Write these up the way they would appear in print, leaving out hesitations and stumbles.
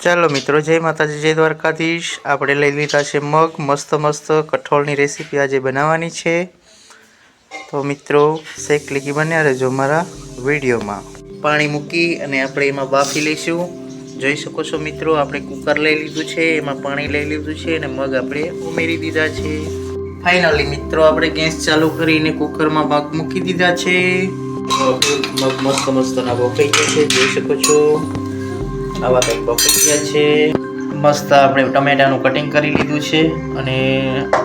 ચાલો મિત્રો, જય માતાજી, જય દ્વારકાધીશ। આપણે લઈ લીધા છે મગ, મસ્ત મસ્ત કઠોળની રેસીપી આજે બનાવવાની છે। તો મિત્રો શેક લીકી બન્યા રહેજો મારા વિડીયોમાં। પાણી મૂકી અને આપણે એમાં બાફી લઈશું। જોઈ શકો છો મિત્રો, આપણે કુકર લઈ લીધું છે, એમાં પાણી લઈ લીધું છે અને મગ આપણે ઉમેરી દીધા છે। ફાઇનલી મિત્રો આપણે ગેસ ચાલુ કરીને કુકરમાં મગ મૂકી દીધા છે। મગ મસ્ત મસ્તના બફાઈ ગયા છે, જોઈ શકો છો। આવા કંઈક બફાઈ ગયા છે। મસ્ત આપણે ટમેટાનું કટિંગ કરી લીધું છે અને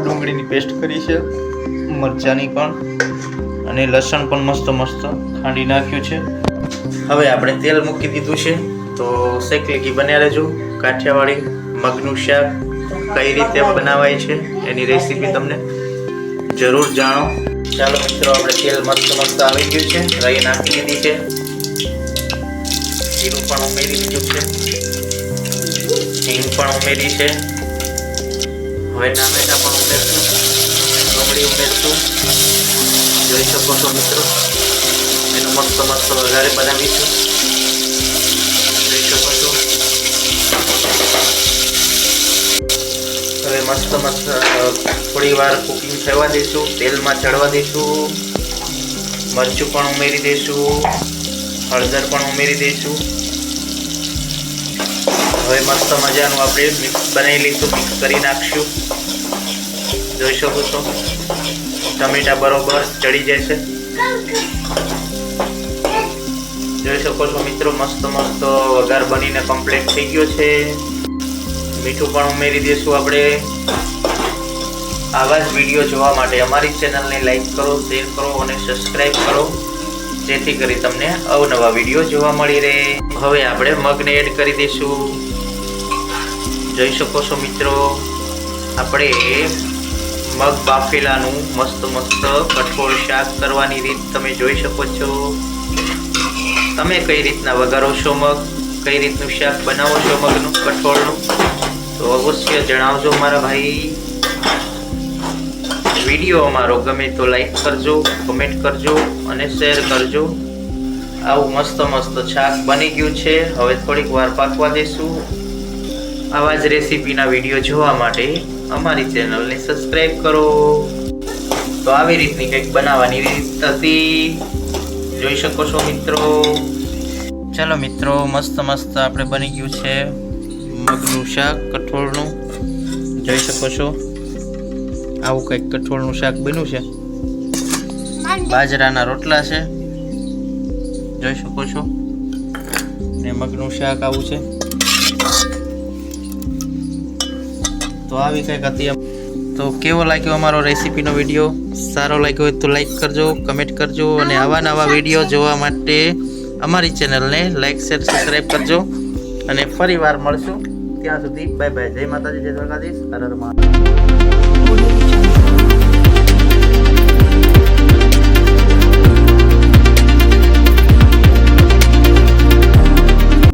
ડુંગળીની પેસ્ટ કરી છે, મરચાંની પણ, અને લસણ પણ મસ્ત મસ્ત ખાંડી નાખ્યું છે। હવે આપણે તેલ મૂકી દીધું છે, તો શેક લીકી બન્યા રહેજો। કાઠિયાવાડી મગનું શાક કઈ રીતે બનાવાય છે એની રેસીપી તમને જરૂર જાણો। ચાલો મિત્રો, આપણે તેલ મસ્ત મસ્ત આવી ગયું છે, રાઈ નાખી દીધી છે, જીરું પણ ઉમેરી દીધું છે, હિંગ પણ ઉમેરી છે। હવે ટામેટા પણ ઉમેરશું, ડુંગળી ઉમેરશું। જોઈ શકો છો મિત્રો, એનો મસ્ત મસ્ત વઘારે બનાવીશું, જોઈ શકો છો। હવે મસ્ત મસ્ત થોડી વાર કુકિંગ થવા દઈશું, તેલમાં ચડવા દઈશું। મરચું પણ ઉમેરી દઈશું, હળદર પણ ઉમેરી દઈશું। હવે મસ્ત મજાનું આપણે મિક્સ બનાવી લઈશું, મિક્સ કરી નાખશું। જોઈ શકો છો ટમેટા બરોબર ચડી જશે, જોઈ શકો છો મિત્રો। મસ્ત મસ્ત વઘાર બનીને કમ્પ્લીટ થઈ ગયો છે। મીઠું પણ ઉમેરી દઈશું આપણે। આવા જ વિડીયો જોવા માટે અમારી ચેનલને લાઈક કરો, શેર કરો અને સબસ્ક્રાઈબ કરો, જેથી કરી તમને અવનવા વિડીયો જોવા મળી રહે। હવે આપણે મગને એડ કરી દઈશું। જોઈ શકો છો મિત્રો, આપણે મગ બાફેલાનું મસ્ત મસ્ત કઠોળ શાક કરવાની રીત તમે જોઈ શકો છો। તમે કઈ રીતના વઘારો છો મગ, કઈ રીતનું શાક બનાવો છો મગનું કઠોળનું, તો અવશ્ય જણાવજો મારા ભાઈ। વિડીયો અમારો ગમે તો લાઈક કરજો, કમેન્ટ કરજો અને શેર કરજો। આવું મસ્ત મસ્ત શાક બની ગયું છે। હવે થોડીક વાર પાકવા દઈશું। આવા જ રેસીપીના વિડીયો જોવા માટે અમારી ચેનલને સબસ્ક્રાઈબ કરો। તો આવી રીતની કંઈક બનાવવાની રીત હતી, જોઈ શકો છો મિત્રો। ચાલો મિત્રો, મસ્ત મસ્ત આપણે બની ગયું છે મગનું શાક કઠોળનું, જોઈ શકો છો। આવું કંઈક કઠોળનું શાક બન્યું છે, બાજરાના રોટલા છે, જોઈ શકો છો, ને મગનું શાક આવું છે। તો આવી કંઈક હતી। તો કેવો લાગ્યો અમારો રેસીપીનો વિડીયો? સારો લાગ્યો હોય તો લાઈક કરજો, કમેન્ટ કરજો અને આવા નવા વિડીયો જોવા માટે અમારી ચેનલને લાઈક, શેર, સબસ્ક્રાઈબ કરજો અને ફરી વાર મળશું। ત્યાં સુધી બાય બાય, જય માતાજી, જય દ્વારકાધીશ, હર હર મહાદેવ।